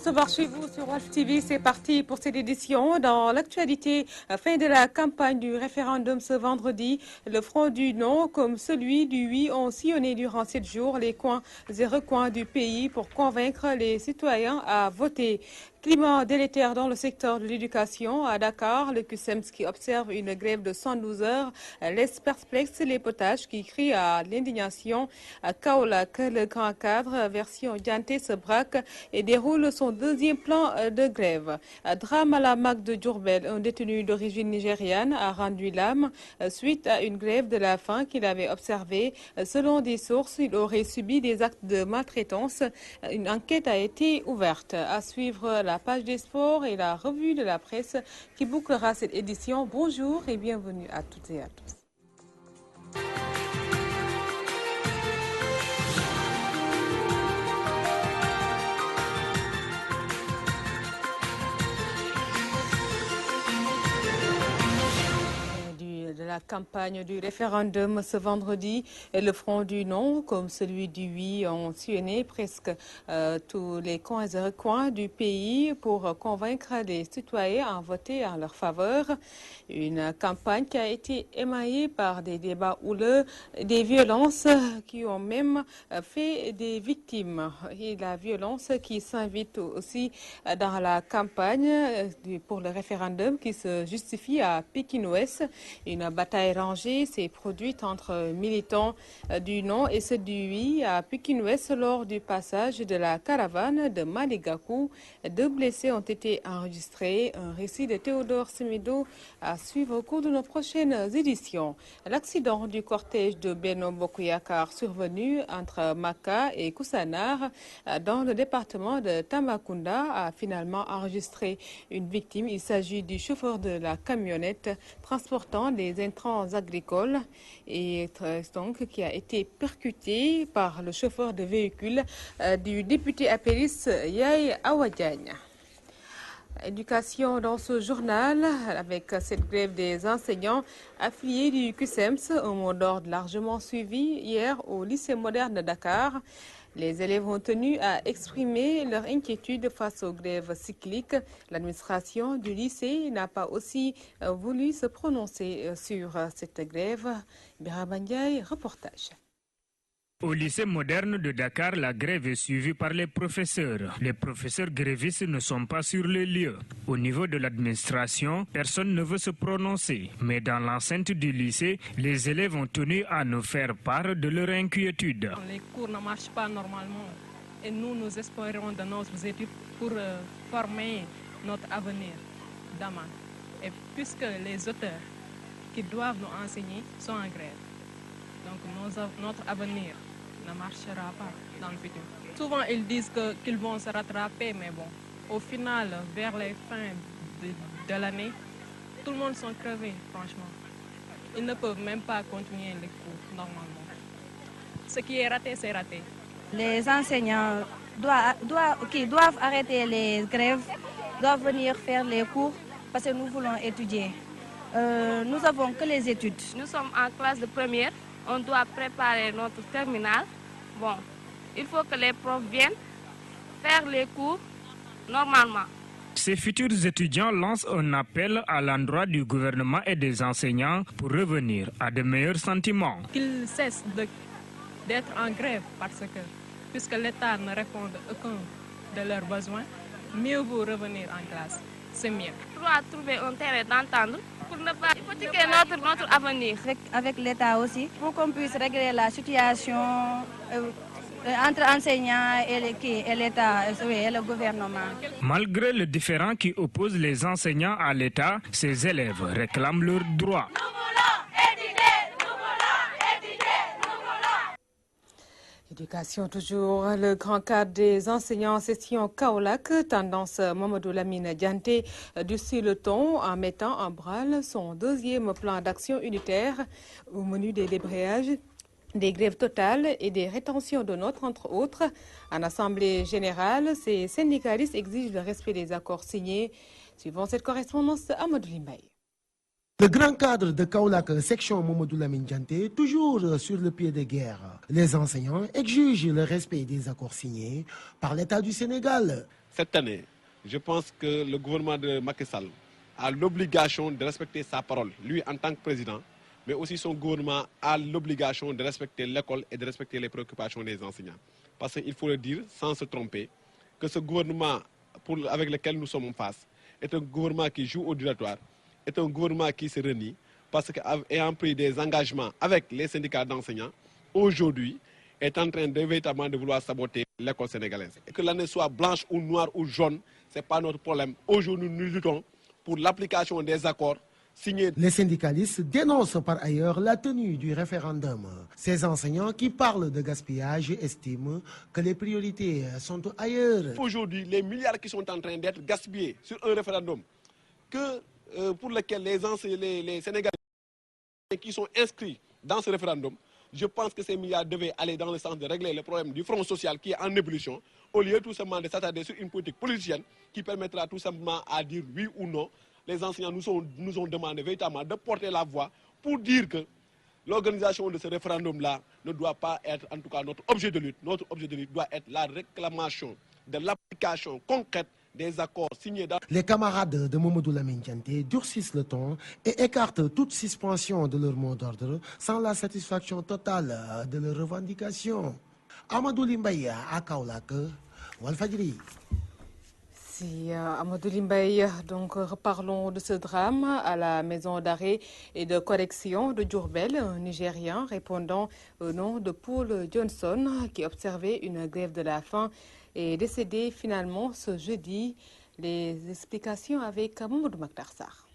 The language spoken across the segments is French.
recevoir chez vous sur Walf TV. C'est parti pour cette édition. Dans l'actualité, fin de la campagne du référendum ce vendredi, le front du non comme celui du oui ont sillonné durant 7 jours les coins et recoins du pays pour convaincre les citoyens à voter. Climat délétère dans le secteur de l'éducation. À Dakar, le CUSEMS qui observe une grève de 112 heures laisse perplexe les potages qui crient à l'indignation. À Kaolack, le grand cadre, version Dianté, se braque et déroule son deuxième plan de grève. Drame à la MAC de Diourbel, un détenu d'origine nigériane a rendu l'âme suite à une grève de la faim qu'il avait observée. Selon des sources, il aurait subi des actes de maltraitance. Une enquête a été ouverte. À suivre la page des sports et la revue de la presse qui bouclera cette édition. Bonjour et bienvenue à toutes et à tous. De la campagne du référendum ce vendredi, le front du non comme celui du oui ont sillonné presque tous les coins et recoins du pays pour convaincre les citoyens à voter en leur faveur. Une campagne qui a été émaillée par des débats houleux, des violences qui ont même fait des victimes et la violence qui s'invite aussi dans la campagne pour le référendum qui se justifie à Pékin-Ouest. Une bataille rangée s'est produite entre militants du non et ceux du oui à Pékin-Ouest lors du passage de la caravane de Maligakou. 2 blessés ont été enregistrés. Un récit de Théodore Semedo à suivre au cours de nos prochaines éditions. L'accident du cortège de Benno Bokk Yakaar survenu entre Maka et Koussanar dans le département de Tambacounda a finalement enregistré une victime. Il s'agit du chauffeur de la camionnette transportant les intrants agricoles et donc qui a été percuté par le chauffeur de véhicule du député apériste Yaye Awa Diagne. Éducation dans ce journal avec cette grève des enseignants affiliés du CUSEMS, un mot d'ordre largement suivi hier au lycée moderne de Dakar. Les élèves ont tenu à exprimer leur inquiétude face aux grèves cycliques. L'administration du lycée n'a pas aussi voulu se prononcer sur cette grève. Birama Ndiaye, reportage. Au lycée moderne de Dakar, la grève est suivie par les professeurs. Les professeurs grévistes ne sont pas sur le lieu. Au niveau de l'administration, personne ne veut se prononcer. Mais dans l'enceinte du lycée, les élèves ont tenu à nous faire part de leur inquiétude. Les cours ne marchent pas normalement et nous espérons de nos études pour former notre avenir demain. Et puisque les auteurs qui doivent nous enseigner sont en grève, donc notre avenir ne marchera pas dans le futur. Souvent, ils disent qu'ils vont se rattraper, mais bon, au final, vers les fins de l'année, tout le monde sont crevés, franchement. Ils ne peuvent même pas continuer les cours normalement. Ce qui est raté, c'est raté. Les enseignants qui doivent arrêter les grèves, doivent venir faire les cours parce que nous voulons étudier. Nous n'avons que les études. Nous sommes en classe de première. On doit préparer notre terminale. Bon, il faut que les profs viennent faire les cours normalement. Ces futurs étudiants lancent un appel à l'endroit du gouvernement et des enseignants pour revenir à de meilleurs sentiments. Qu'ils cessent d'être en grève parce que, puisque l'État ne répond à aucun de leurs besoins, mieux vaut revenir en classe. C'est mieux. On doit trouver un terrain d'entendre pour ne pas hypothéquer notre avenir. Avec l'État aussi, pour qu'on puisse régler la situation entre enseignants et l'État et le gouvernement. Malgré le différend qui oppose les enseignants à l'État, ces élèves réclament leurs droits. Éducation toujours, le grand cadre des enseignants en session Kaolack, tendance Mamadou Lamine Dianté durcit le ton en mettant en branle son deuxième plan d'action unitaire au menu des débrayages, des grèves totales et des rétentions de notes, entre autres. En assemblée générale, ces syndicalistes exigent le respect des accords signés. Suivant cette correspondance, Amadou Limbaye. Le grand cadre de Kaolack, section Mamadou Lamine Dianté, toujours sur le pied de guerre. Les enseignants exigent le respect des accords signés par l'État du Sénégal. cette année, je pense que le gouvernement de Macky Sall a l'obligation de respecter sa parole, lui en tant que président, mais aussi son gouvernement a l'obligation de respecter l'école et de respecter les préoccupations des enseignants. Parce qu'il faut le dire sans se tromper, que ce gouvernement avec lequel nous sommes en face est un gouvernement qui joue au dilatoire, est un gouvernement qui se renie, parce qu'ayant pris des engagements avec les syndicats d'enseignants, aujourd'hui, est en train de véritablement de vouloir saboter l'école sénégalaise. Et que l'année soit blanche ou noire ou jaune, ce n'est pas notre problème. Aujourd'hui, nous luttons pour l'application des accords signés. Les syndicalistes dénoncent par ailleurs la tenue du référendum. Ces enseignants qui parlent de gaspillage estiment que les priorités sont ailleurs. Aujourd'hui, les milliards qui sont en train d'être gaspillés sur un référendum pour lequel les Sénégalais qui sont inscrits dans ce référendum, je pense que ces milliards devaient aller dans le sens de régler le problème du front social qui est en ébullition, au lieu tout simplement de s'attarder sur une politique politicienne qui permettra tout simplement à dire oui ou non. Les enseignants nous ont demandé véritablement de porter la voix pour dire que l'organisation de ce référendum-là ne doit pas être en tout cas notre objet de lutte. Notre objet de lutte doit être la réclamation de l'application concrète des accords signés dans... Les camarades de Mamadou Lamine Dianté durcissent le ton et écartent toute suspension de leur mot d'ordre sans la satisfaction totale de leurs revendications. Amadou Limbaye à Kaolack, Walfadjri. Si Amadou Limbaye, donc reparlons de ce drame à la maison d'arrêt et de correction de Diourbel, un Nigérien répondant au nom de Paul Johnson qui observait une grève de la faim est décédé finalement ce jeudi. Les explications avec Mamadou Maktar Sarr.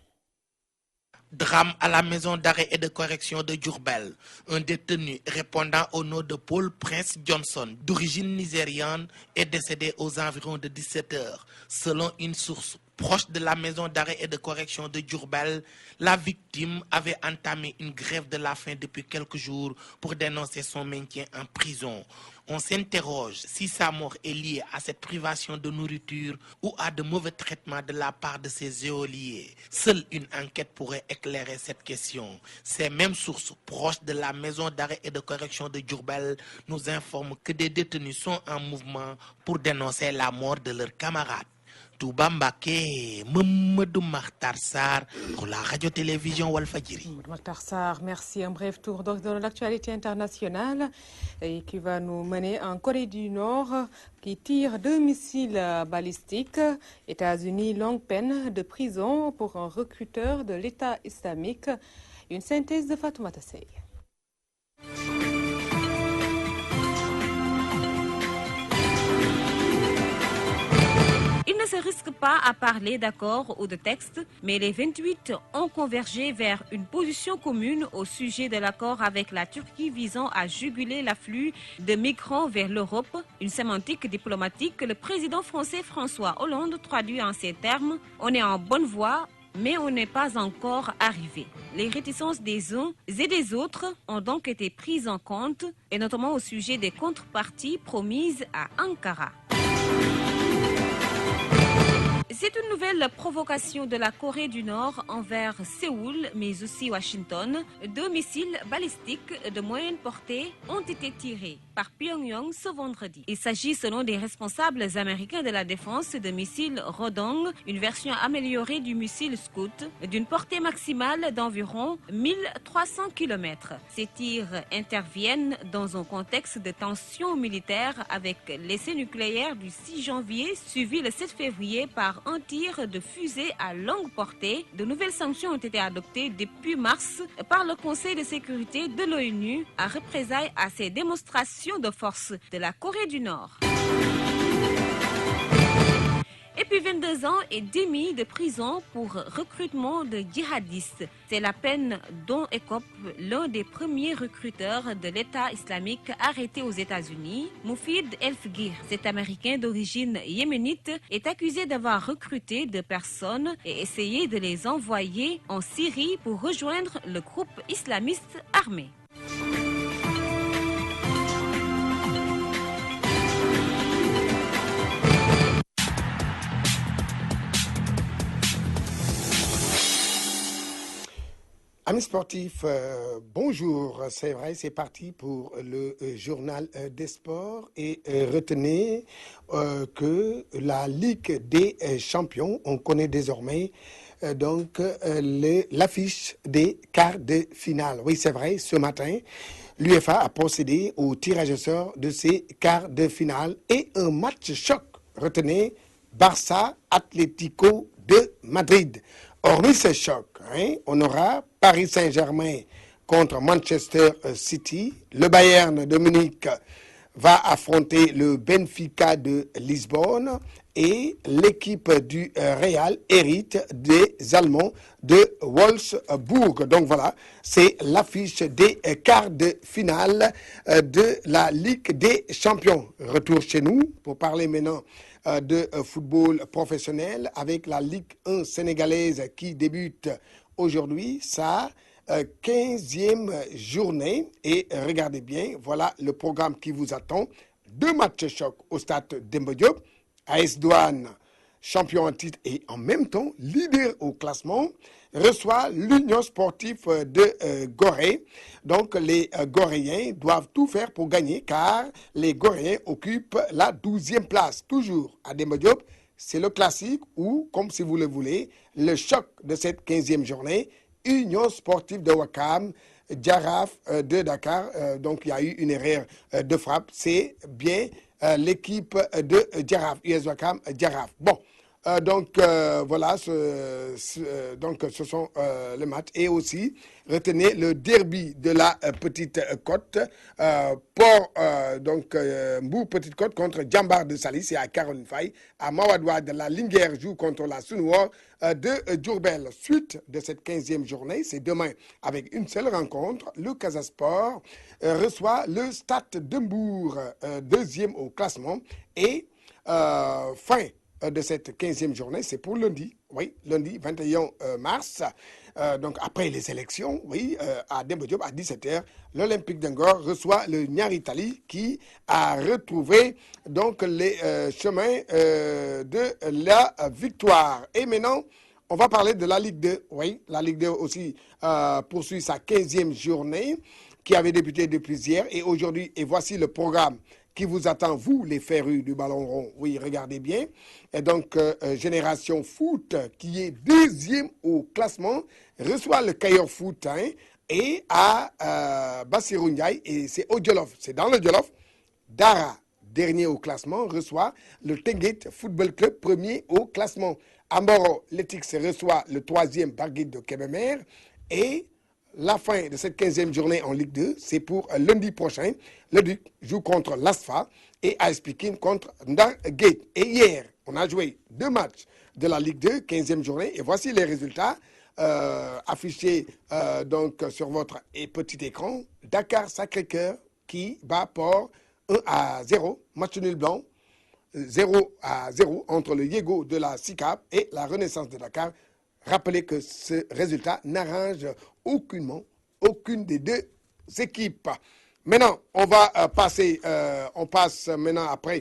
Drame à la maison d'arrêt et de correction de Diourbel. Un détenu répondant au nom de Paul Prince Johnson, d'origine nigériane, est décédé aux environs de 17 h. Selon une source proche de la maison d'arrêt et de correction de Diourbel, la victime avait entamé une grève de la faim depuis quelques jours pour dénoncer son maintien en prison. On s'interroge si sa mort est liée à cette privation de nourriture ou à de mauvais traitements de la part de ses geôliers. Seule une enquête pourrait éclairer cette question. Ces mêmes sources proches de la maison d'arrêt et de correction de Diourbel nous informent que des détenus sont en mouvement pour dénoncer la mort de leurs camarades. Touba Mbaké, Mamadou Maktar Sarr pour la radio-télévision Walfadjri. Maktar Sarr, merci. Un bref tour dans l'actualité internationale et qui va nous mener en Corée du Nord qui tire 2 missiles balistiques. États-Unis, longue peine de prison pour un recruteur de l'État islamique. Une synthèse de Fatoumata Sey. Il ne se risque pas à parler d'accord ou de texte, mais les 28 ont convergé vers une position commune au sujet de l'accord avec la Turquie visant à juguler l'afflux de migrants vers l'Europe. Une sémantique diplomatique que le président français François Hollande traduit en ces termes « On est en bonne voie ». Mais on n'est pas encore arrivé. Les réticences des uns et des autres ont donc été prises en compte, et notamment au sujet des contreparties promises à Ankara. C'est une nouvelle provocation de la Corée du Nord envers Séoul, mais aussi Washington. 2 missiles balistiques de moyenne portée ont été tirés par Pyongyang ce vendredi. Il s'agit, selon des responsables américains de la défense, de missiles Rodong, une version améliorée du missile Scout, d'une portée maximale d'environ 1300 km. Ces tirs interviennent dans un contexte de tension militaire avec l'essai nucléaire du 6 janvier, suivi le 7 février par un tir de fusée à longue portée. De nouvelles sanctions ont été adoptées depuis mars par le Conseil de sécurité de l'ONU à représailles à ces démonstrations de force de la Corée du Nord. Et puis 22 ans et demi de prison pour recrutement de djihadistes. C'est la peine dont écope l'un des premiers recruteurs de l'État islamique arrêté aux États-Unis, Moufid El-Fgir. Cet Américain d'origine yéménite est accusé d'avoir recruté des personnes et essayé de les envoyer en Syrie pour rejoindre le groupe islamiste armé. Amis sportifs, bonjour. C'est vrai, c'est parti pour le journal des sports et retenez que la Ligue des champions, on connaît désormais l'affiche des quarts de finale. Oui, c'est vrai, ce matin, l'UEFA a procédé au tirage au sort de ces quarts de finale et un match choc. Retenez, Barça Atlético de Madrid. Hormis ce choc, on aura Paris Saint-Germain contre Manchester City. Le Bayern de Munich va affronter le Benfica de Lisbonne et l'équipe du Real hérite des Allemands de Wolfsburg. Donc voilà, c'est l'affiche des quarts de finale de la Ligue des champions. Retour chez nous pour parler maintenant de football professionnel avec la Ligue 1 sénégalaise qui débute aujourd'hui sa 15e journée. Et regardez bien, voilà le programme qui vous attend. 2 matchs chocs au stade Demba Diop. AS Douanes, champion en titre et en même temps leader au classement, reçoit l'Union sportive de Gorée. Donc les Goréens doivent tout faire pour gagner car les Goréens occupent la 12e place. Toujours à Demba Diop, c'est le classique ou, comme si vous le voulez, le choc de cette 15e journée, Union sportive de Ouakam, Jaraaf de Dakar. Donc il y a eu une erreur de frappe. C'est bien l'équipe de Jaraaf, US Ouakam, Jaraaf. Bon. Voilà, ce sont les matchs. Et aussi, retenez le derby de la Petite Côte. Mbou Petite Côte contre Djambar de Saly, c'est à Caroline Faye. À Mawadouad, la Linguère joue contre la Sunouor de Diourbel. Suite de cette 15e journée, c'est demain avec une seule rencontre. Le Casa Sport reçoit le Stade de Mbour, 2e au classement. Et fin de cette 15e journée, c'est pour lundi, oui, lundi 21 mars, donc après les élections, oui, à Demba Diop à 17h, l'Olympique d'Angor reçoit le Niary Tally qui a retrouvé donc les chemins de la victoire. Et maintenant, on va parler de la Ligue 2, oui, la Ligue 2 aussi poursuit sa 15e journée qui avait débuté depuis hier et aujourd'hui, et voici le programme qui vous attend, vous, les férus du ballon rond. Oui, regardez bien. Et donc, Génération Foot, qui est 2e au classement, reçoit le Kayor Foot et à Bassirou Ndiaye, et c'est au Djolof. C'est dans le Djolof. Dara, dernier au classement, reçoit le Tenguet Football Club, premier au classement. Amboro, l'Etix reçoit le 3e Barguet de Kébémer. Et la fin de cette 15e journée en Ligue 2, c'est pour lundi prochain. Le Duc joue contre l'ASFA et AS Pikine contre Ndar Gate. Et hier, on a joué 2 matchs de la Ligue 2, 15e journée. Et voici les résultats affichés sur votre petit écran. Dakar Sacré-Cœur qui bat Port 1-0. Match nul blanc 0-0 entre le Yego de la SICAP et la Renaissance de Dakar. Rappelez que ce résultat n'arrange aucunement aucune des 2 équipes. Maintenant, on va passer, on passe maintenant après,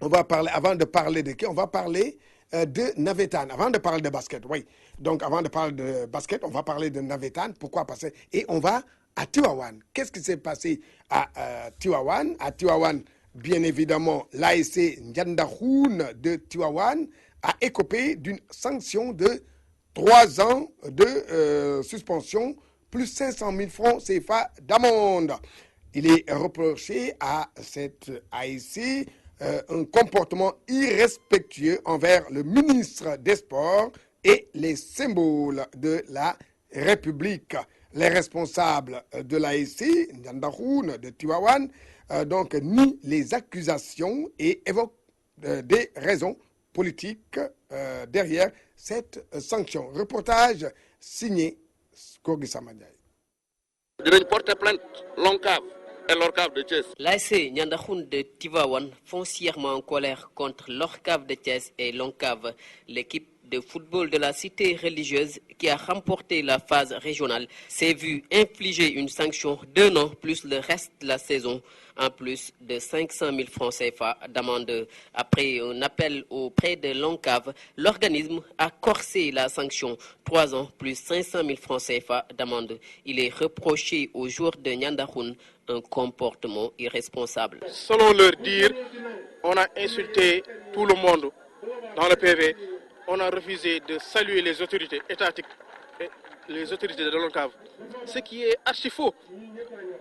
on va parler, avant de parler de qui, on va parler de Navétane, avant de parler de basket, oui. Donc, avant de parler de basket, on va parler de Navétane, pourquoi passer, et on va à Tivaouane. Qu'est-ce qui s'est passé à Tivaouane? À Tivaouane, bien évidemment, l'ASC Ndiandahoun de Tivaouane a écopé d'une sanction de 3 ans de suspension, plus 500 000 francs CFA d'amende. Il est reproché à cette ASC un comportement irrespectueux envers le ministre des Sports et les symboles de la République. Les responsables de l'ASC, Ndiandahoun de Tivaouane, nient les accusations et évoquent des raisons politiques derrière cette sanction. Reportage signé Gorgui Samadiaye. Dinañ porter plainte l'ONCAV et l'ORCAV de Thiès. L'ASC Ndiandahoun de Tivaouane foncièrement en colère contre l'ORCAV de Thiès et l'ONCAV. L'équipe de football de la cité religieuse qui a remporté la phase régionale s'est vu infliger une sanction d'1 an plus le reste de la saison, en plus de 500 000 francs CFA d'amende. Après un appel auprès de l'ONCAV, l'organisme a corsé la sanction 3 ans plus 500 000 francs CFA d'amende. Il est reproché aux joueurs de Nyandahoun un comportement irresponsable. Selon leur dire, on a insulté tout le monde dans le PV. On a refusé de saluer les autorités étatiques et les autorités de l'ONCAV, ce qui est archi faux.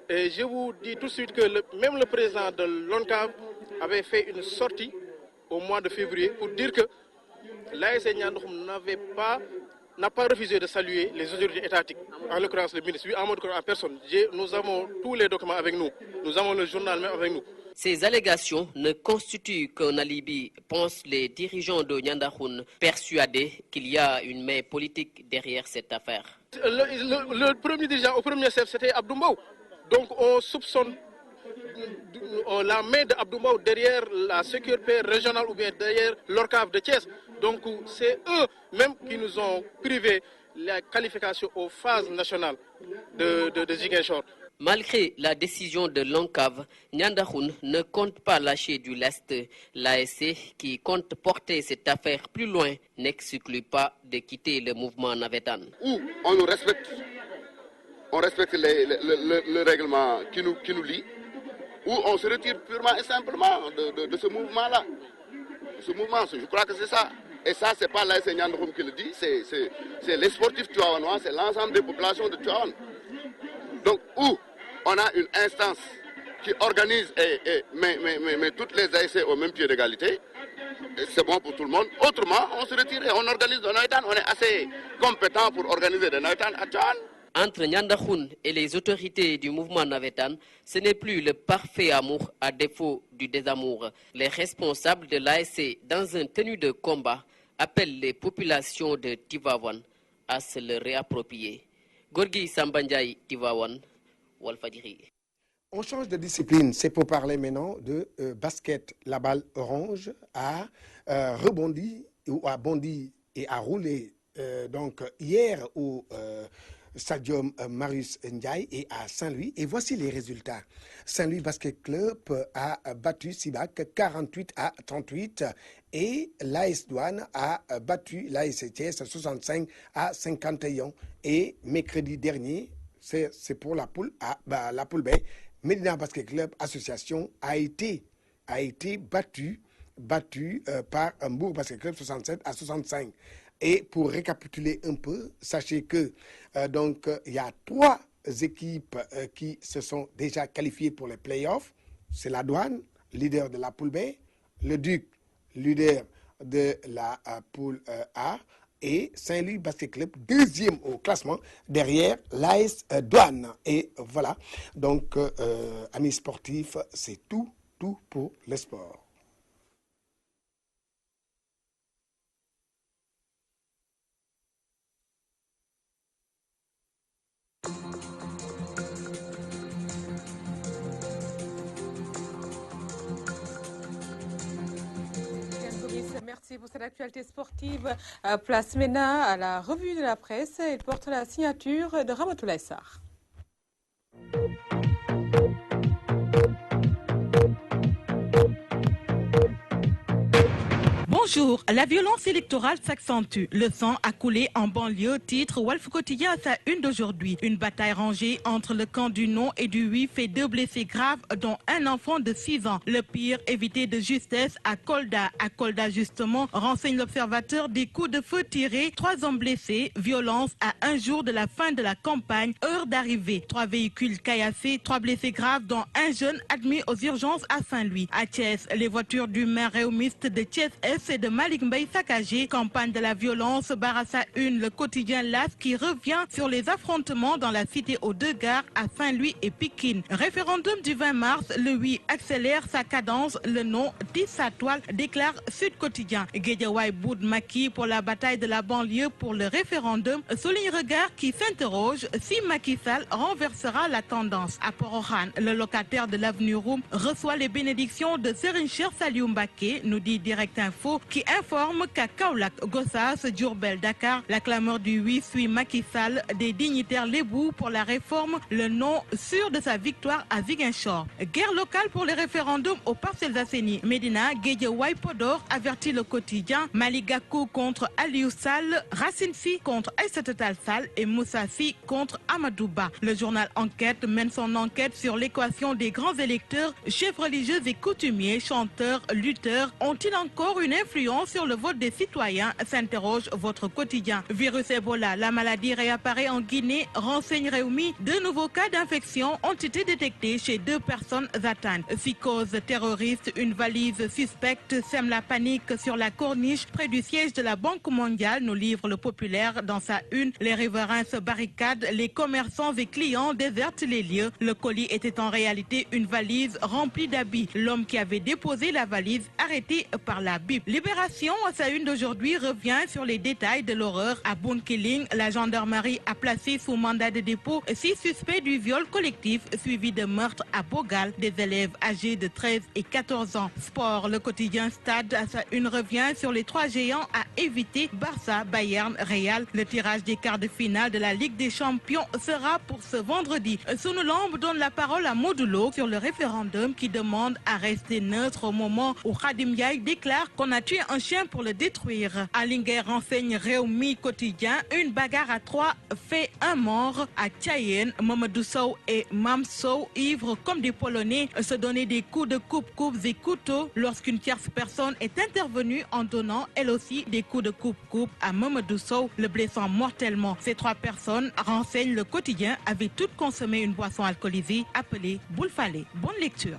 Et je vous dis tout de suite que même le président de l'ONCAV avait fait une sortie au mois de février pour dire que l'ASC Niandahoum n'a pas refusé de saluer les autorités étatiques, en l'occurrence le ministre. Oui, en personne. Nous avons tous les documents avec nous. Nous avons le journal même avec nous. Ces allégations ne constituent qu'un alibi, pensent les dirigeants de Nyandahoun, persuadés qu'il y a une main politique derrière cette affaire. Le premier dirigeant au premier chef, c'était Abdoumbaou. Donc on soupçonne la main d'Abdoumbaou derrière la sécurité régionale ou bien derrière l'ORCAV de Thiès. Donc c'est eux-mêmes qui nous ont privé la qualification aux phases nationales de Ziguinchor. Malgré la décision de l'ONCAV, Nyandahoun ne compte pas lâcher du lest. L'ASC, qui compte porter cette affaire plus loin, n'exclut pas de quitter le mouvement navétane. Où on nous respecte, on respecte le règlement qui nous lie, ou on se retire purement et simplement de ce mouvement-là. Ce mouvement, je crois que c'est ça. Et ça, ce n'est pas l'ASC Nyandahoun qui le dit, c'est les sportifs tuaouanois, c'est l'ensemble des populations de Tuaouane. Donc, où on a une instance qui organise et met toutes les ASC au même pied d'égalité, c'est bon pour tout le monde. Autrement, on se retire et on organise des navétanes. On est assez compétent pour organiser des navétanes à Tuaouane. Entre Nyandahoun et les autorités du mouvement navétane, ce n'est plus le parfait amour à défaut du désamour. Les responsables de l'ASC, dans un tenue de combat, appellent les populations de Tivaouane à se le réapproprier. Gorgui Sambandjaï, Tivaouane, Walfadjri. On change de discipline, c'est pour parler maintenant de basket. La balle orange a rebondi ou a bondi et a roulé donc hier au Stadium Marius Ndiaye et à Saint-Louis. Et voici les résultats. Saint-Louis Basket Club a battu Sibac 48-38 et l'AS Douane a battu l'AS Thiès 65-51. Et mercredi dernier, c'est pour la poule la poule B, Medina Basket Club Association a été battu par Mbour Basket Club 67-65. Et pour récapituler un peu, sachez que donc il y a 3 équipes qui se sont déjà qualifiées pour les playoffs. C'est la Douane, leader de la poule B, le Duc, leader de la poule A, et Saint-Louis Basket Club, deuxième au classement, derrière l'AS Douane. Et voilà, donc amis sportifs, c'est tout pour le sport. Merci pour cette actualité sportive. Place maintenant à la revue de la presse. Elle porte la signature de Ramatoulaye Sarr. Bonjour, la violence électorale s'accentue. Le sang a coulé en banlieue, titre Walf Quotidien à sa une d'aujourd'hui. Une bataille rangée entre le camp du non et du oui fait 2 blessés graves, dont un enfant de 6 ans. Le pire évité de justesse à Kolda. À Kolda, justement, renseigne l'observateur, des coups de feu tirés, 3 hommes blessés, violence à 1 jour de la fin de la campagne, heure d'arrivée. 3 véhicules caillassés, 3 blessés graves, dont un jeune admis aux urgences à Saint-Louis. À Thiès, les voitures du maire réumiste de Thiès-Est et de Malik Mbaye saccagées. Campagne de la violence, barre à sa une, le quotidien LAS qui revient sur les affrontements dans la cité aux 2 gares à Saint-Louis et Pikine. Référendum du 20 mars, le oui accélère sa cadence, le non tisse sa toile, déclare Sud Quotidien. Guédiawaye boude Macky pour la bataille de la banlieue pour le référendum. Souligne Regard qui s'interroge si Macky Sall renversera la tendance. À Porokhane, le locataire de l'avenue Roume reçoit les bénédictions de Serigne Cheikh Saliou Mbacké, nous dit Direct Info. qui informe qu'à Kaolack, Gossas, Diourbel, Dakar, la clameur du oui suit Macky Sall des dignitaires lébou pour la réforme, le non sûr de sa victoire à Ziguinchor. Guerre locale pour les référendums aux Parcelles Assainies. Médina, Guédiawaye, Podor avertit le quotidien. Malick Gakou contre Aliou Sall, Racine Sy contre Aïssata Tall Sall et Moussa Sy contre Amadou Ba. Le journal Enquête mène son enquête sur l'équation des grands électeurs, chefs religieux et coutumiers, chanteurs, lutteurs. Ont-ils encore une influence sur le vote des citoyens, s'interroge votre quotidien. Virus Ebola, la maladie réapparaît en Guinée, renseigne Réumi. 2 nouveaux cas d'infection ont été détectés chez 2 personnes atteintes. Psychose terroriste, une valise suspecte sème la panique sur la corniche près du siège de la Banque mondiale, nous livre le Populaire dans sa une. Les riverains se barricadent, les commerçants et clients désertent les lieux. Le colis était en réalité une valise remplie d'habits. L'homme qui avait déposé la valise arrêté par la BIP. Libération, à sa une d'aujourd'hui, revient sur les détails de l'horreur à Bounkiling. La gendarmerie a placé sous mandat de dépôt 6 suspects du viol collectif suivi de meurtre à Bogal des élèves âgés de 13 et 14 ans. Sport, le quotidien Stade à sa une revient sur les 3 géants à éviter: Barça, Bayern, Real. Le tirage des quarts de finale de la Ligue des Champions sera pour ce vendredi. Sounoulambe donne la parole à Modulo sur le référendum qui demande à rester neutre au moment où Khadim Ndiaye déclare qu'on a tué un chien pour le détruire. Alinguer renseigne Réumi quotidien. Une bagarre à 3 fait un mort à Tchayen. Mamadou Sow et Mam Sow, ivres comme des Polonais, se donnaient des coups de coupe-coupe et couteaux lorsqu'une tierce personne est intervenue en donnant elle aussi des coups de coupe-coupe à Mamadou Sow, le blessant mortellement. Ces 3 personnes, renseigne le quotidien, avaient toutes consommé une boisson alcoolisée appelée Boulfalé. Bonne lecture.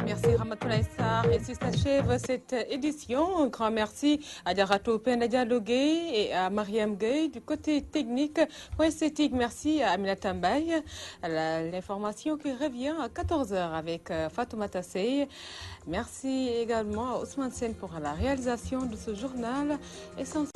Merci Ramatoulaye Sarr. Et si s'achève cette édition, un grand merci à Diarato Pendadia Logué et à Mariam Gueye du côté technique. Pour esthétique, merci à Aminata Mbaye. L'information qui revient à 14h avec Fatoumata Sey. Merci également à Ousmane Sen pour la réalisation de ce journal essentiel.